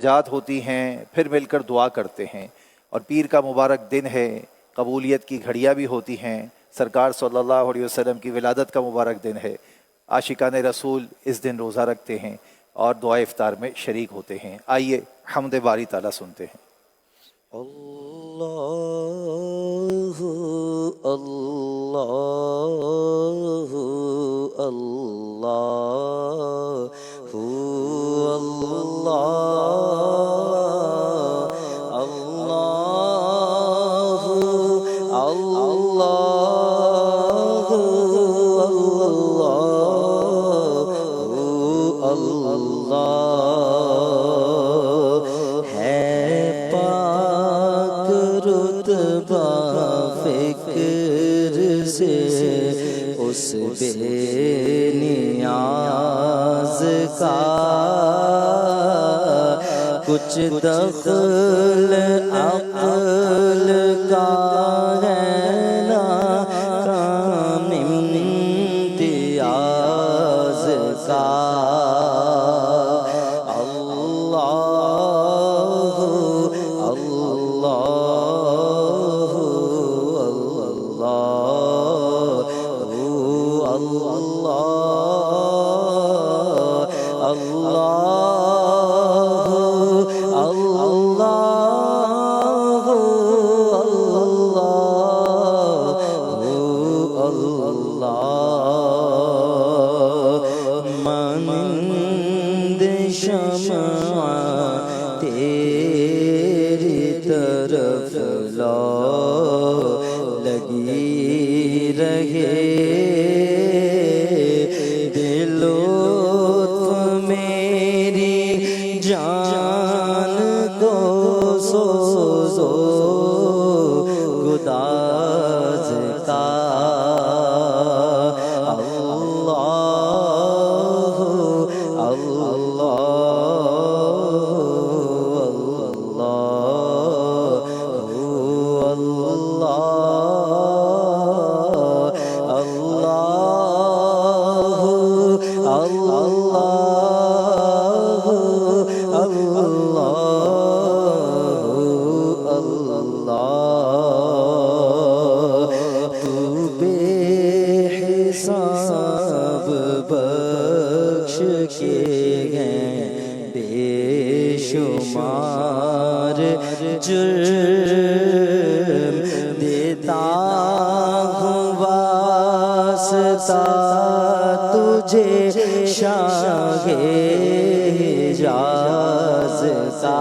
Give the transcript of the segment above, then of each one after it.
جات ہوتی ہیں، پھر مل کر دعا کرتے ہیں، اور پیر کا مبارک دن ہے، قبولیت کی گھڑیاں بھی ہوتی ہیں، سرکار صلی اللہ علیہ وسلم کی ولادت کا مبارک دن ہے۔ عاشقان رسول اس دن روزہ رکھتے ہیں اور دعائے افطار میں شریک ہوتے ہیں۔ آئیے حمد باری تعالیٰ سنتے ہیں۔ اللہ اللہ اللہ اس بے نیاز کا کچھ دخل عقل کا ہے نا کام امتیاز کا۔ مانند شمع تیری طرف لگی رہے، دل لطف میری جان کو سوزو گداز کا۔ شمار جرم دیتا ہوں واسطہ تجھے شاہ حجاز کا۔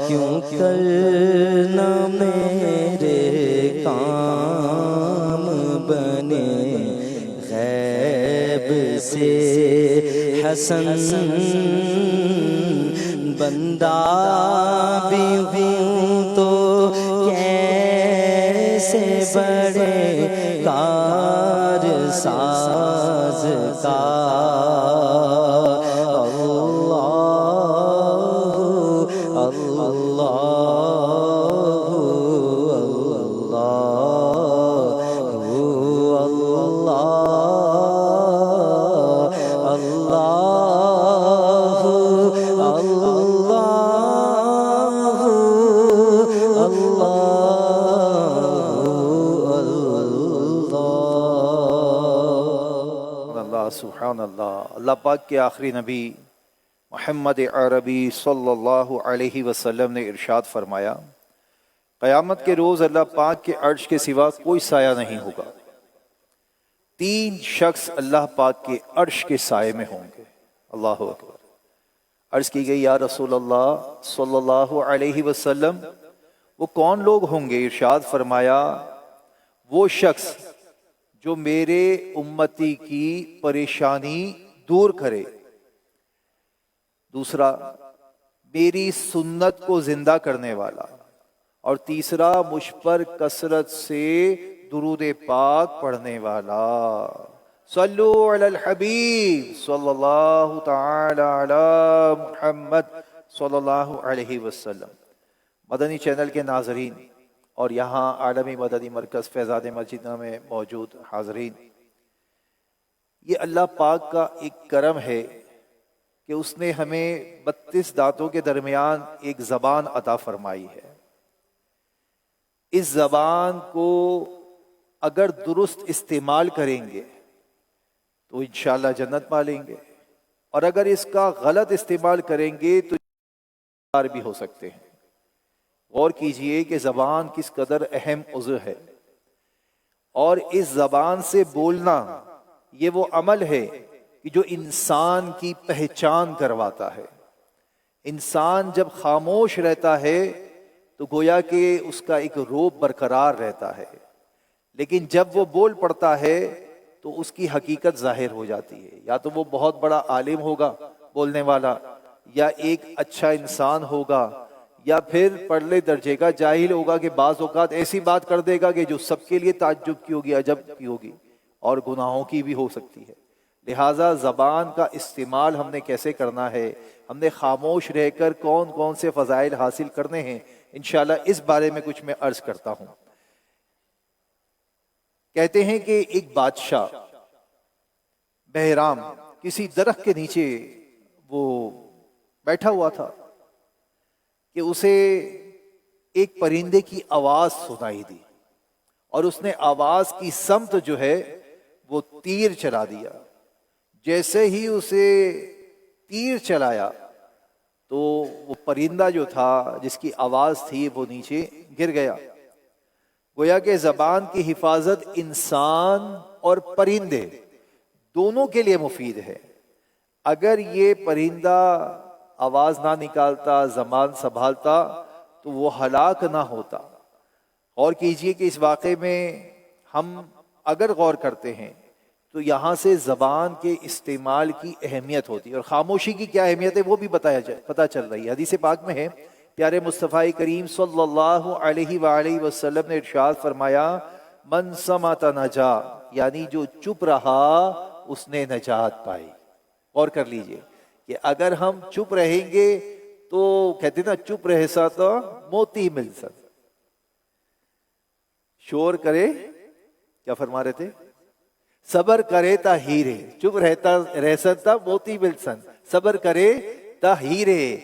کیوں کرنا میرے کام بنے غیب سے حسن، بندہ بھی ہوں تو کیسے بڑے کار ساز کا۔ سبحان اللہ۔ اللہ پاک کے آخری نبی محمد عربی صلی اللہ علیہ وسلم نے ارشاد فرمایا، قیامت کے روز اللہ پاک کے عرش کے سوا کوئی سایہ نہیں ہوگا، 3 شخص اللہ پاک کے عرش کے سائے میں ہوں گے۔ اللہ اکبر۔ عرض کی گئی یا رسول اللہ صلی اللہ علیہ وسلم وہ کون لوگ ہوں گے؟ ارشاد فرمایا وہ شخص جو میرے امتی کی پریشانی دور کرے، دوسرا میری سنت کو زندہ کرنے والا، اور تیسرا مجھ پر کثرت سے درود پاک پڑھنے والا۔ صلو علی الحبیب صلی اللہ تعالی علی محمد صلی اللہ علیہ وسلم۔ مدنی چینل کے ناظرین اور یہاں عالمی مدنی مرکز فیضان مسجد میں موجود حاضرین، یہ اللہ پاک کا ایک کرم ہے کہ اس نے ہمیں 32 دانتوں کے درمیان ایک زبان عطا فرمائی ہے۔ اس زبان کو اگر درست استعمال کریں گے تو انشاءاللہ جنت پالیں گے، اور اگر اس کا غلط استعمال کریں گے تو بھی ہو سکتے ہیں۔ غور کیجئے کہ زبان کس قدر اہم عضو ہے، اور اس زبان سے بولنا یہ وہ عمل ہے کہ جو انسان کی پہچان کرواتا ہے۔ انسان جب خاموش رہتا ہے تو گویا کہ اس کا ایک روب برقرار رہتا ہے، لیکن جب وہ بول پڑتا ہے تو اس کی حقیقت ظاہر ہو جاتی ہے۔ یا تو وہ بہت بڑا عالم ہوگا بولنے والا، یا ایک اچھا انسان ہوگا، یا پھر پرلے درجے کا جاہل ہوگا کہ بعض اوقات ایسی بات کر دے گا کہ جو سب کے لیے تعجب کی ہوگی، عجب کی ہوگی، اور گناہوں کی بھی ہو سکتی ہے۔ لہٰذا زبان کا استعمال ہم نے کیسے کرنا ہے، ہم نے خاموش رہ کر کون کون سے فضائل حاصل کرنے ہیں، انشاءاللہ اس بارے میں کچھ میں عرض کرتا ہوں۔ کہتے ہیں کہ ایک بادشاہ بہرام کسی درخت کے نیچے وہ بیٹھا ہوا تھا کہ اسے ایک پرندے کی آواز سنائی دی، اور اس نے آواز کی سمت جو ہے وہ تیر چلا دیا۔ جیسے ہی اسے تیر چلایا تو وہ پرندہ جو تھا جس کی آواز تھی وہ نیچے گر گیا۔ گویا کہ زبان کی حفاظت انسان اور پرندے دونوں کے لیے مفید ہے۔ اگر یہ پرندہ آواز نہ نکالتا، زبان سنبھالتا، تو وہ ہلاک نہ ہوتا۔ غور کیجئے کہ اس واقعے میں ہم اگر غور کرتے ہیں تو یہاں سے زبان کے استعمال کی اہمیت ہوتی ہے، اور خاموشی کی کیا اہمیت ہے وہ بھی پتہ چل رہی ہے۔ حدیث پاک میں ہے، پیارے مصطفیٰ کریم صلی اللہ علیہ وآلہ وسلم نے ارشاد فرمایا، من صمت نجا، یعنی جو چپ رہا اس نے نجات پائی۔ غور کر لیجئے کہ اگر ہم چپ رہیں گے تو کہتے نا چپ رہ سا تو موتی مل سا، شور کرے، کیا فرما رہے تھے، صبر کرے تا ہیرے، چپ رہ سکتا موتی مل سن، صبر کرے تا ہیرے۔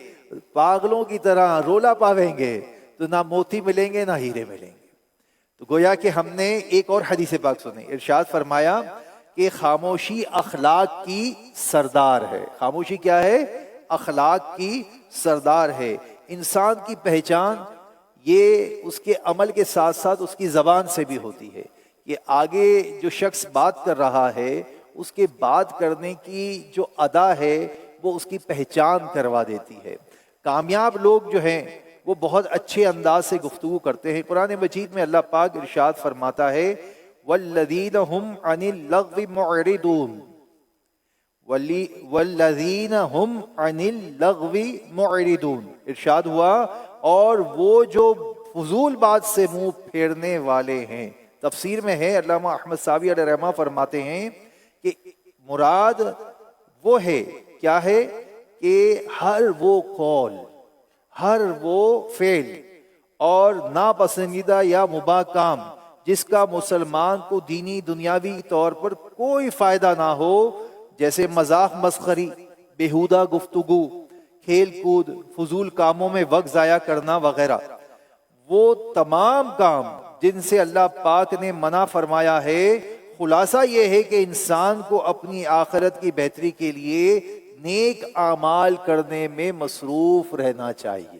پاگلوں کی طرح رولا پاویں گے تو نہ موتی ملیں گے نہ ہیرے ملیں گے۔ تو گویا کہ ہم نے ایک اور حدیث پاک سنی، ارشاد فرمایا کہ خاموشی اخلاق کی سردار ہے۔ خاموشی کیا ہے؟ اخلاق کی سردار ہے۔ انسان کی پہچان یہ اس کے عمل کے ساتھ ساتھ اس کی زبان سے بھی ہوتی ہے، کہ آگے جو شخص بات کر رہا ہے اس کے بات کرنے کی جو ادا ہے وہ اس کی پہچان کروا دیتی ہے۔ کامیاب لوگ جو ہیں وہ بہت اچھے انداز سے گفتگو کرتے ہیں۔ قرآن مجید میں اللہ پاک ارشاد فرماتا ہے، والذین هم عن اللغو معرضون، والذین هم عن اللغو معرضون، ارشاد ہوا اور وہ جو فضول بات سے منہ پھیرنے والے ہیں۔ تفسیر میں ہے، علامہ احمد صاوی علیہ رحمہ فرماتے ہیں کہ مراد وہ ہے، کیا ہے کہ ہر وہ قول، ہر وہ فعل اور ناپسندیدہ یا مباح کام جس کا مسلمان کو دینی دنیاوی طور پر کوئی فائدہ نہ ہو، جیسے مذاق مسخری، بیہودہ گفتگو، کھیل کود، فضول کاموں میں وقت ضائع کرنا وغیرہ، وہ تمام کام جن سے اللہ پاک نے منع فرمایا ہے، خلاصہ یہ ہے کہ انسان کو اپنی آخرت کی بہتری کے لیے نیک اعمال کرنے میں مصروف رہنا چاہیے،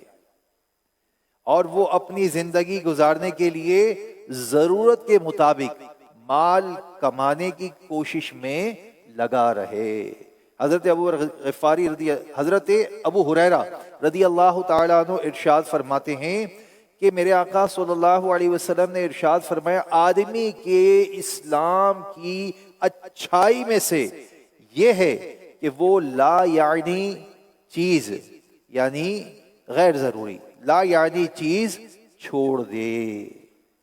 اور وہ اپنی زندگی گزارنے کے لیے ضرورت کے مطابق مال کمانے کی کوشش میں لگا رہے۔ حضرت ابو ہریرہ رضی اللہ تعالیٰ عنہ ارشاد فرماتے ہیں کہ میرے آقا صلی اللہ علیہ وسلم نے ارشاد فرمایا، آدمی کے اسلام کی اچھائی میں سے یہ ہے کہ وہ لا یعنی چیز یعنی غیر ضروری، لا یعنی چیز چھوڑ دے۔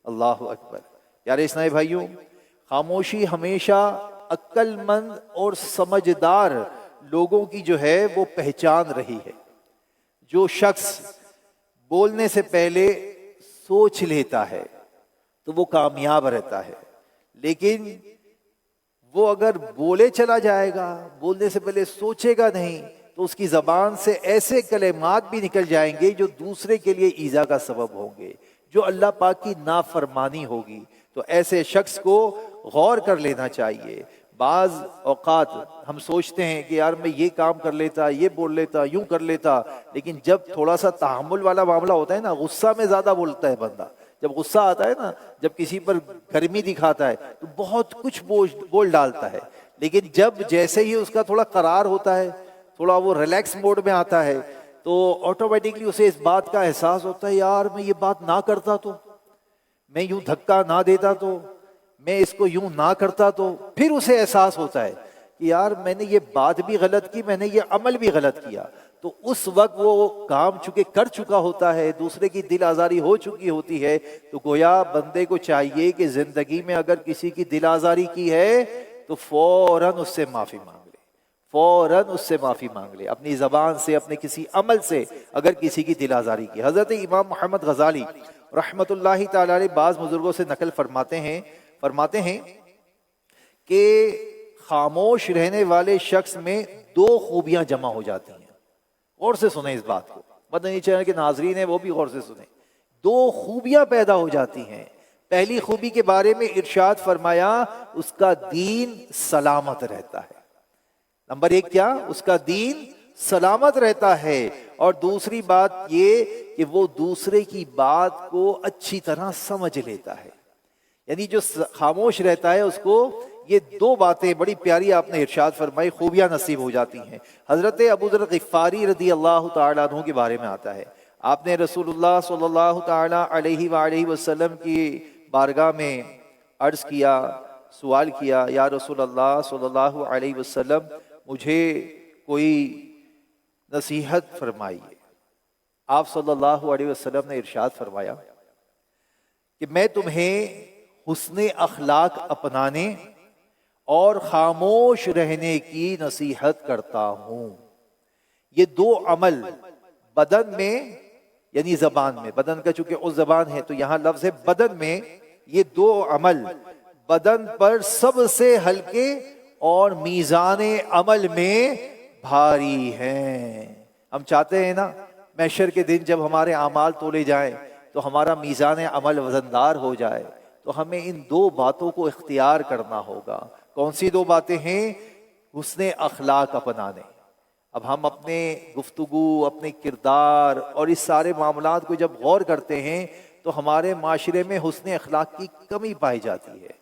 اللہ اکبر۔ پیارے اسلامی بھائیوں، خاموشی ہمیشہ عقل مند اور سمجھدار لوگوں کی جو ہے وہ پہچان رہی ہے۔ جو شخص بولنے سے پہلے سوچ لیتا ہے تو وہ کامیاب رہتا ہے، لیکن وہ اگر بولے چلا جائے گا، بولنے سے پہلے سوچے گا نہیں، تو اس کی زبان سے ایسے کلمات بھی نکل جائیں گے جو دوسرے کے لیے ایذا کا سبب ہوں گے، جو اللہ پاک کی نافرمانی ہوگی۔ تو ایسے شخص کو غور کر لینا چاہیے۔ بعض اوقات ہم سوچتے ہیں کہ یار میں یہ کام کر لیتا، یہ بول لیتا، یوں کر لیتا، لیکن جب تھوڑا سا تحمل والا معاملہ ہوتا ہے نا، غصہ میں زیادہ بولتا ہے بندہ۔ جب غصہ آتا ہے نا، جب کسی پر گرمی دکھاتا ہے تو بہت کچھ بول ڈالتا ہے، لیکن جب جیسے ہی اس کا تھوڑا قرار ہوتا ہے، تھوڑا وہ ریلیکس موڈ میں آتا ہے، تو آٹومیٹکلی اسے اس بات کا احساس ہوتا ہے یار میں یہ بات نہ کرتا تو، میں یوں دھکا نہ دیتا تو، میں اس کو یوں نہ کرتا تو، پھر اسے احساس ہوتا ہے کہ یار میں نے یہ بات بھی غلط کی، میں نے یہ عمل بھی غلط کیا۔ تو اس وقت وہ کام چونکہ کر چکا ہوتا ہے، دوسرے کی دل آزاری ہو چکی ہوتی ہے، تو گویا بندے کو چاہیے کہ زندگی میں اگر کسی کی دل آزاری کی ہے تو فوراً اس سے معافی مانگ لے، فوراً اس سے معافی مانگ لے، اپنی زبان سے، اپنے کسی عمل سے اگر کسی کی دل آزاری کی۔ حضرت امام محمد غزالی رحمت اللہ تعالی علیہ بعض بزرگوں سے نقل فرماتے ہیں کہ خاموش رہنے والے شخص میں دو خوبیاں جمع ہو جاتی ہیں۔ غور سے سنیں اس بات کو، مدنی چینل کے ناظرین ہیں وہ بھی غور سے سنیں۔ دو خوبیاں پیدا ہو جاتی ہیں۔ پہلی خوبی کے بارے میں ارشاد فرمایا اس کا دین سلامت رہتا ہے۔ نمبر ایک کیا؟ اس کا دین سلامت رہتا ہے، اور دوسری بات یہ کہ وہ دوسرے کی بات کو اچھی طرح سمجھ لیتا ہے۔ یعنی جو خاموش رہتا ہے اس کو یہ دو باتیں بڑی پیاری آپ نے ارشاد فرمائی، خوبیاں نصیب ہو جاتی ہیں۔ حضرت ابو ذر غفاری رضی اللہ تعالیٰ عنہ کے بارے میں آتا ہے، آپ نے رسول اللہ صلی اللہ تعالیٰ علیہ وآلہ وسلم کی بارگاہ میں عرض کیا، سوال کیا، یا رسول اللہ صلی اللہ علیہ وسلم مجھے کوئی نصیحت فرمائیے۔ آپ صلی اللہ علیہ وسلم نے ارشاد فرمایا کہ میں تمہیں حسن اخلاق اپنانے اور خاموش رہنے کی نصیحت کرتا ہوں۔ یہ دو عمل بدن میں یعنی زبان میں، بدن کا چونکہ اس زبان ہے تو یہاں لفظ ہے بدن میں، یہ دو عمل بدن پر سب سے ہلکے اور میزان عمل میں بھاری ہیں۔ ہم چاہتے ہیں نا محشر کے دن جب ہمارے اعمال تولے جائیں تو ہمارا میزان عمل وزندار ہو جائے، تو ہمیں ان دو باتوں کو اختیار کرنا ہوگا۔ کون سی دو باتیں ہیں؟ حسن اخلاق اپنانے۔ اب ہم اپنے گفتگو، اپنے کردار اور اس سارے معاملات کو جب غور کرتے ہیں تو ہمارے معاشرے میں حسن اخلاق کی کمی پائی جاتی ہے۔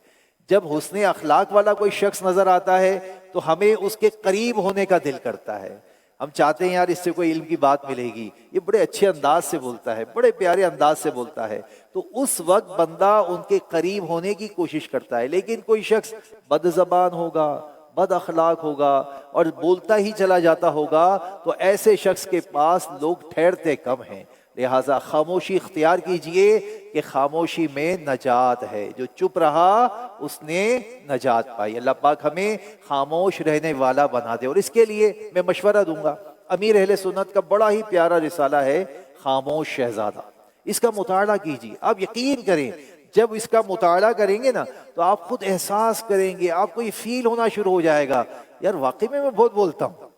جب حسن اخلاق والا کوئی شخص نظر آتا ہے تو ہمیں اس کے قریب ہونے کا دل کرتا ہے۔ ہم چاہتے ہیں یار اس سے کوئی علم کی بات ملے گی، یہ بڑے اچھے انداز سے بولتا ہے، بڑے پیارے انداز سے بولتا ہے، تو اس وقت بندہ ان کے قریب ہونے کی کوشش کرتا ہے۔ لیکن کوئی شخص بد زبان ہوگا، بد اخلاق ہوگا اور بولتا ہی چلا جاتا ہوگا، تو ایسے شخص کے پاس لوگ ٹھہرتے کم ہیں۔ لہٰذا خاموشی اختیار کیجئے کہ خاموشی میں نجات ہے، جو چپ رہا اس نے نجات پائی۔ اللہ پاک ہمیں خاموش رہنے والا بنا دے۔ اور اس کے لیے میں مشورہ دوں گا، امیر اہل سنت کا بڑا ہی پیارا رسالہ ہے خاموش شہزادہ، اس کا مطالعہ کیجئے۔ آپ یقین کریں جب اس کا مطالعہ کریں گے نا تو آپ خود احساس کریں گے، آپ کو یہ فیل ہونا شروع ہو جائے گا، یار واقعی میں بہت بولتا ہوں،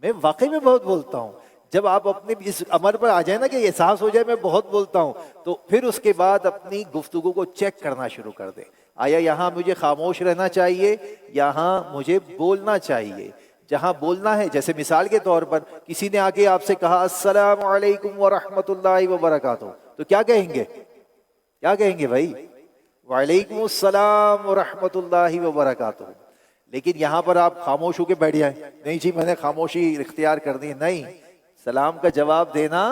میں واقعی میں بہت بولتا ہوں۔ جب آپ اپنے اس عمل پر آ جائیں نا کہ احساس ہو جائے میں بہت بولتا ہوں، تو پھر اس کے بعد اپنی گفتگو کو چیک کرنا شروع کر دیں، آیا یہاں مجھے خاموش رہنا چاہیے، یہاں مجھے بولنا چاہیے۔ جہاں بولنا ہے، جیسے مثال کے طور پر کسی نے آ کے آپ سے کہا السلام علیکم ورحمۃ اللہ وبرکاتہ، تو کیا کہیں گے؟ کیا کہیں گے بھائی؟ وعلیکم السلام ورحمۃ اللہ وبرکاتہ۔ لیکن یہاں پر آپ خاموش ہو کے بیٹھ جائیں، نہیں جی میں نے خاموشی اختیار کر دی، نہیں، سلام کا جواب دینا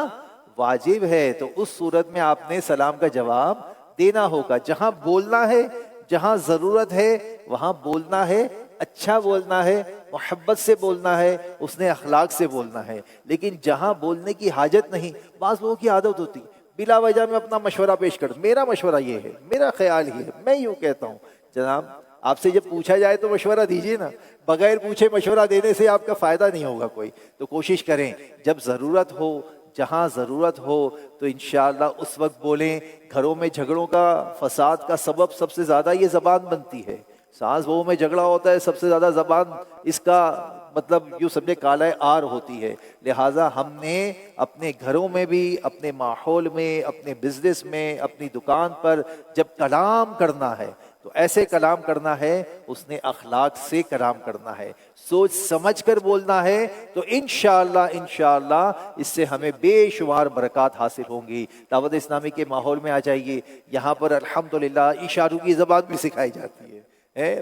واجب ہے، تو اس صورت میں آپ نے سلام کا جواب دینا ہوگا۔ جہاں بولنا ہے، جہاں ضرورت ہے وہاں بولنا ہے، اچھا بولنا ہے، محبت سے بولنا ہے، اس نے اخلاق سے بولنا ہے. لیکن جہاں بولنے کی حاجت نہیں، بعض لوگوں کی عادت ہوتی بلا وجہ میں اپنا مشورہ پیش کر، میرا مشورہ یہ ہے، میرا خیال ہی ہے، میں یوں کہتا ہوں. جناب آپ سے جب پوچھا جائے تو مشورہ دیجیے نا، بغیر پوچھے مشورہ دینے سے آپ کا فائدہ نہیں ہوگا کوئی. تو کوشش کریں جب ضرورت ہو، جہاں ضرورت ہو تو انشاءاللہ اس وقت بولیں. گھروں میں جھگڑوں کا، فساد کا سبب سب سے زیادہ یہ زبان بنتی ہے. ساس بہو میں جھگڑا ہوتا ہے، سب سے زیادہ زبان اس کا مطلب یوں سمجھے کالۂ آر ہوتی ہے. لہٰذا ہم نے اپنے گھروں میں بھی، اپنے ماحول میں، اپنے بزنس میں، اپنی دکان پر جب کلام کرنا ہے تو ایسے کلام کرنا ہے، اس نے اخلاق سے کلام کرنا ہے، سوچ سمجھ کر بولنا ہے. تو انشاءاللہ اس سے ہمیں بے شمار برکات حاصل ہوں گی. دعوت اسلامی کے ماحول میں آ جائیے، یہاں پر الحمدللہ اشاروں کی زبان بھی سکھائی جاتی ہے.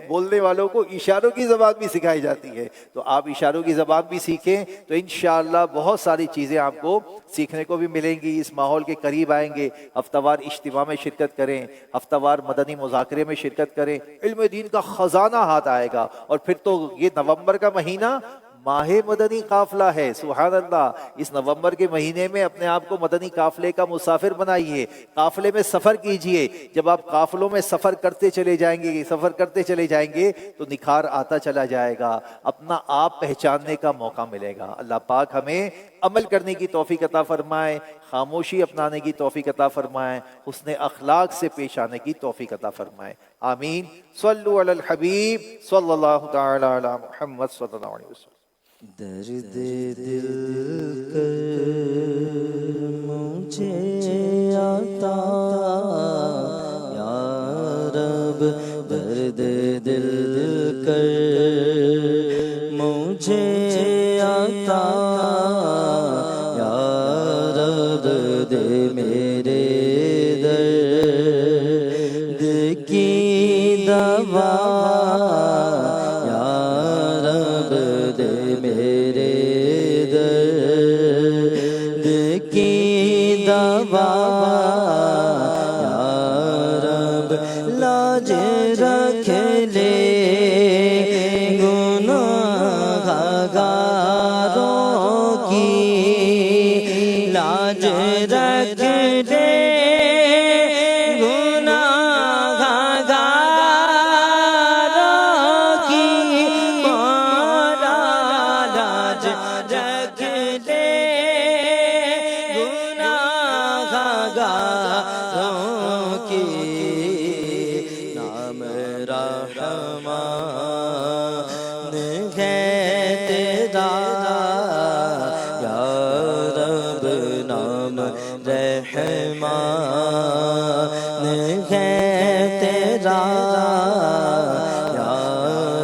بولنے والوں کو اشاروں کی زبان بھی سکھائی جاتی ہے. تو آپ اشاروں کی زبان بھی سیکھیں تو انشاءاللہ بہت ساری چیزیں آپ کو سیکھنے کو بھی ملیں گی. اس ماحول کے قریب آئیں گے، ہفتہ وار اجتماع میں شرکت کریں، ہفتہ وار مدنی مذاکرے میں شرکت کریں، علم دین کا خزانہ ہاتھ آئے گا. اور پھر تو یہ نومبر کا مہینہ ماہ مدنی قافلہ ہے. سبحان اللہ، اس نومبر کے مہینے میں اپنے آپ کو مدنی قافلے کا مسافر بنائیے، قافلے میں سفر کیجئے. جب آپ قافلوں میں سفر کرتے چلے جائیں گے تو نکھار آتا چلا جائے گا، اپنا آپ پہچاننے کا موقع ملے گا. اللہ پاک ہمیں عمل کرنے کی توفیق عطا فرمائے، خاموشی اپنانے کی توفیق عطا فرمائے، حسن اخلاق سے پیش آنے کی توفیق عطا فرمائے. آمین. صلو علی الحبیب صلی اللہ تعالی علی محمد صلی اللہ علیہ وسلم. درد دل کر مجھے آتا یا رب، درد دل کر مجھے آتا یا رب، دے میرے درد کی دوا یا رب، دے میرے درد کی دوا یا رب، لاج رکھ لے گناہ گاروں کی، لاج رکھ لے گناہ گاروں کی، مولا لاج رکھ لے گناہ گاروں کی. نام رحمان ہے تیرا یا رب، نام رحمان ہے تیرا یا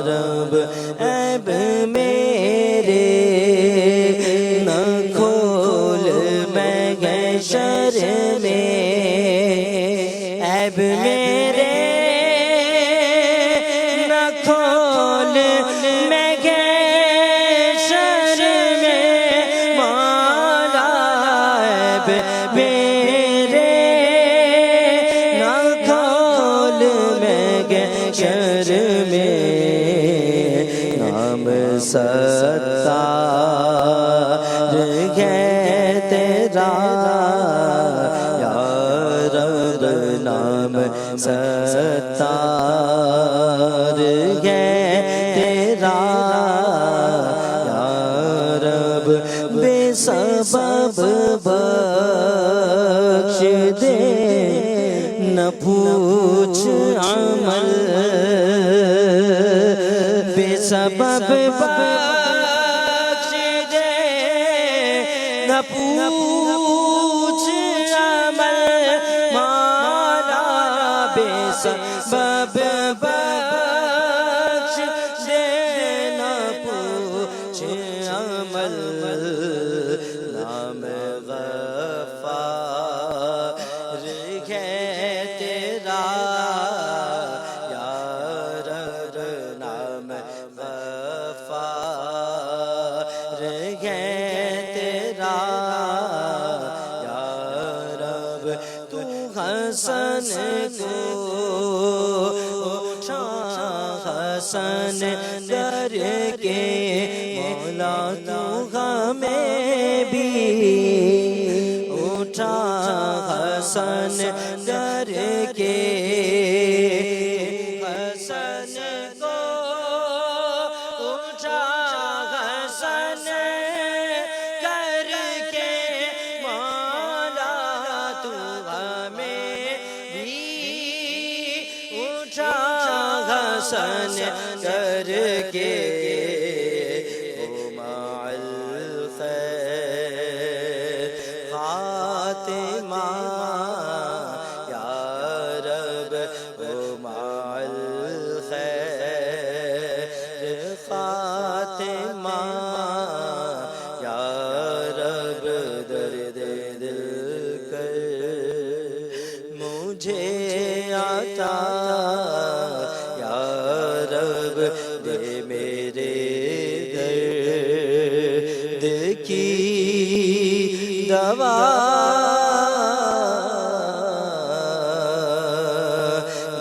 رب. عیب میرے نہ کھول محشر میں، عیب میرے نہ کھول محشر میں، مولا عیب میرے نہ کھول محشر میں. نام ستار ہے تیرا یا رب، نام ستار ہے تیرا یا رب. بے سبب بخش دے نہ پوچھ عمل، بے سبب بخش دے نہ پوچھ عمل، مولا بے سبب بخش دے نہ پوچھ عمل. نام غفار ہے تیرا یا رب، نام غفار ہے تیرا یا رب. تو حسن کو حسن کر کے مولا تو ہمیں بھی اٹھا حسن کر کے حسن کو اٹھا حسن کر کے مولا تو ہمیں بھی اٹھا حسن کر کے مع الخیر خاتمہ یا رب مع الخیر خاتمہ یا رب درد دل کر مجھے عطا یا رب دے میرے درد کی دوا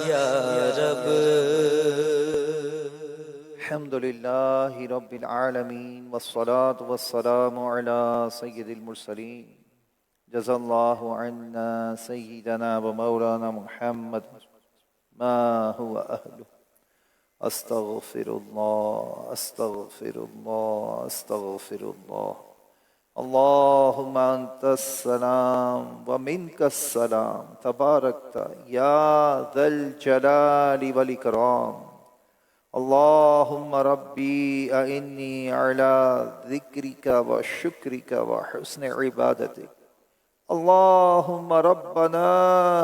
یا رب الحمدللہ رب العالمین والصلاة والسلام علی سید المرسلین جزا اللہ عنا سیدنا و مولانا محمد ما هو اہلہ استغفر اللہ استغفر اللہ استغفر اللہ اللہم انت السلام ومنک السلام تبارکت یا ذا الجلال والاکرام اللہم ربی اعنی علی ذکرک و شکرک و حسن عبادتک اللہم ربنا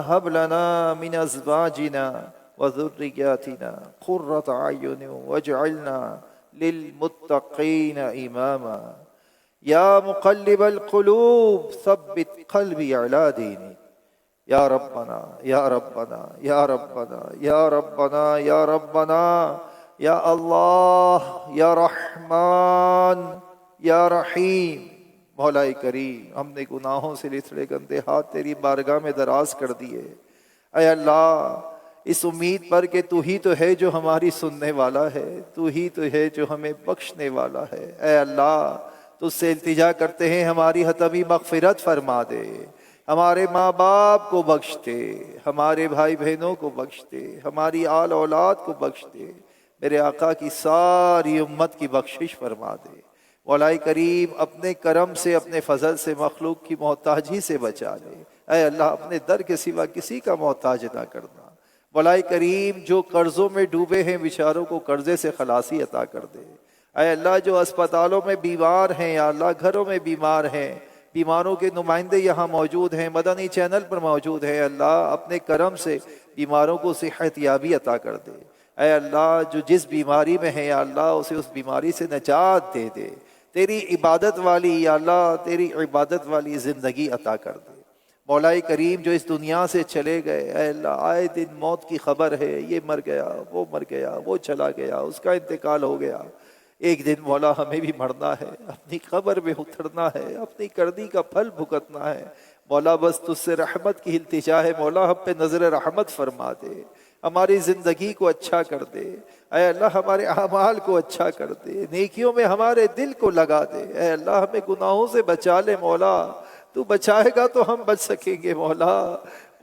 هب لنا من ازواجنا وذریاتنا قرۃ اعین واجعلنا للمتقین اماما یا مقلب القلوب ثبت قلبی علی دینک یا ربنا یا ربنا یا ربنا یا ربنا یا ربنا یا اللہ یا رحمان یا رحیم مولا کریم ہم نے گناہوں سے لثڑے گندے ہاتھ تیری بارگاہ میں دراز کر دیے اے اللہ اس امید پر کہ تو ہی تو ہے جو ہماری سننے والا ہے تو ہی تو ہے جو ہمیں بخشنے والا ہے اے اللہ تجھ سے التجا کرتے ہیں ہماری حتمی مغفرت فرما دے ہمارے ماں باپ کو بخش دے ہمارے بھائی بہنوں کو بخش دے ہماری آل اولاد کو بخش دے میرے آقا کی ساری امت کی بخشش فرما دے مولا کریم اپنے کرم سے اپنے فضل سے مخلوق کی محتاجی سے بچا لے اے اللہ اپنے در کے سوا کسی کا محتاج نہ کرنا مولا کریم جو قرضوں میں ڈوبے ہیں بیچاروں کو قرضے سے خلاصی عطا کر دے اے اللہ جو اسپتالوں میں بیمار ہیں یا اللہ گھروں میں بیمار ہیں بیماروں کے نمائندے یہاں موجود ہیں مدنی چینل پر موجود ہیں اللہ اپنے کرم سے بیماروں کو صحت یابی عطا کر دے اے اللہ جو جس بیماری میں ہے یا اللہ اسے اس بیماری سے نجات دے دے تیری عبادت والی یا اللہ تیری عبادت والی زندگی عطا کر دے مولا کریم جو اس دنیا سے چلے گئے اے اللہ آئے دن موت کی خبر ہے یہ مر گیا وہ چلا گیا اس کا انتقال ہو گیا ایک دن مولا ہمیں بھی مرنا ہے اپنی قبر میں اترنا ہے اپنی کردی کا پھل بھگتنا ہے مولا بس تجھ سے رحمت کی التجا ہے مولا ہم پہ نظر رحمت فرما دے ہماری زندگی کو اچھا کر دے اے اللہ ہمارے اعمال کو اچھا کر دے نیکیوں میں ہمارے دل کو لگا دے اے اللہ ہمیں گناہوں سے بچا لے مولا تو بچائے گا تو ہم بچ سکیں گے مولا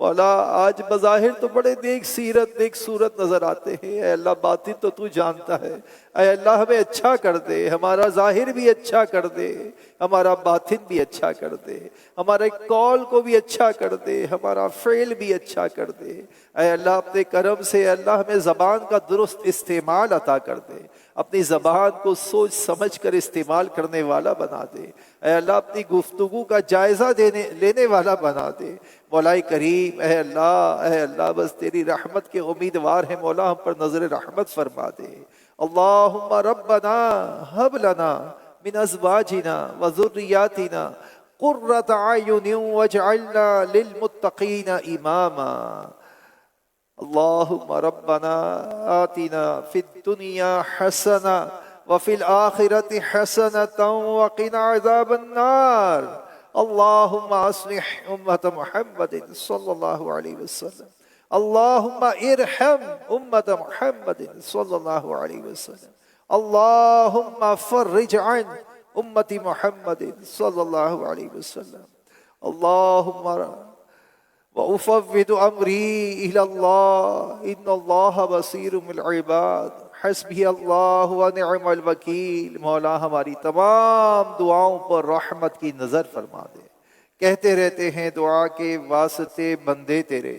آج بظاہر تو بڑے نیک سیرت نیک صورت نظر آتے ہیں اے اللہ باطن تو تو جانتا ہے اے اللہ ہمیں اچھا کر دے ہمارا ظاہر بھی اچھا کر دے ہمارا باطن بھی اچھا کر دے ہمارے قول کو بھی اچھا کر دے ہمارا فعل بھی اچھا کر دے اے اللہ اپنے کرم سے اللہ ہمیں زبان کا درست استعمال عطا کر دے اپنی زبان کو سوچ سمجھ کر استعمال کرنے والا بنا دے اے اللہ اپنی گفتگو کا جائزہ لینے والا بنا دے مولا کریم اے اللہ بس تیری رحمت کے امیدوار ہیں مولا ہم پر نظر رحمت فرما دے اللہم ربنا ہب لنا من ازواجنا وذریاتنا قرۃ اعین واجعلنا للمتقین اماما اللہم ربنا آتنا فی الدنیا حسنہ وفی الآخرة حسنة وقنا عذاب النار اللہم اصلح امت محمد صلی اللہ علیہ وسلم اللهم ارحم امت محمد صلی اللہ علیہ وسلم. اللهم فرج عن امت محمد صلی اللہ علیہ وسلم. اللهم وافوض امری الى اللہ ان اللہ بصیر بالعباد حسبی اللہ ونعم الوکیل. مولا ہماری تمام دعاؤں پر رحمت کی نظر فرما دے. کہتے رہتے ہیں دعا کے واسطے بندے تیرے،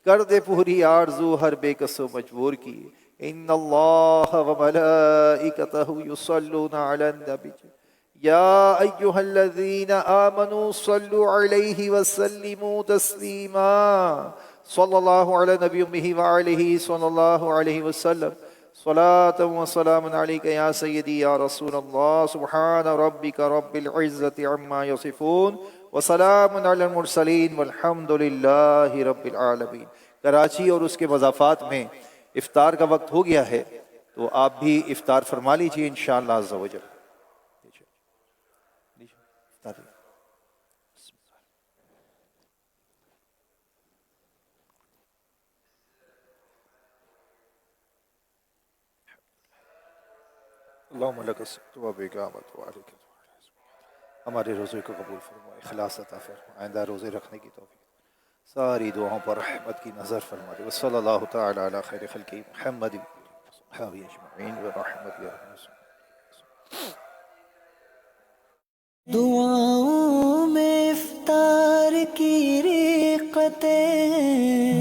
کر دے پوری آرزو ہر بے کس و مجبور کی. ان اللہ وملائکتہ یصلون علی النبی یا ایہا الذین آمنوا صلوا علیہ وسلموا تسلیما. صلی اللہ علی نبی امہ وعلیہ صلی اللہ علیہ وسلم. صلاۃ و سلام علیک یا سیدی یا رسول اللہ. سبحان ربک رب العزۃ عما یصفون وسلام علی المرسلین والحمد للہ رب العالمین. کراچی اور اس کے مضافات میں افطار کا وقت ہو گیا ہے، تو آپ بھی افطار فرما لیجیے انشاءاللہ عز و جل. اللہم لک الصلاۃ و بک آمنت و علیک ہمارے روزے کو قبول فرما، اخلاص عطا فرما، آئندہ روزے رکھنے کی توفیق. ساری دعاؤں پر رحمت کی نظر فرما دے. وصلی اللہ تعالی علی خیر خلقہ محمد صحابہ اجمعین ورحمت اللہ. دعاؤں میں افطار کی رقتیں،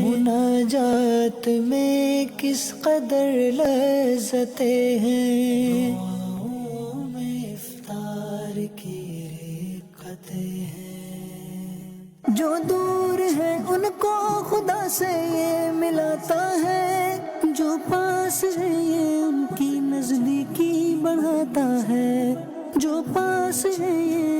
مناجات میں کس قدر لذتیں ہیں. دعاؤں میں افطار کی رقتیں ہیں، جو دور ہیں ان کو خدا سے یہ ملاتا ہے، جو پاس ہے یہ ان کی نزدیکی بڑھاتا ہے، جو پاس ہے یہ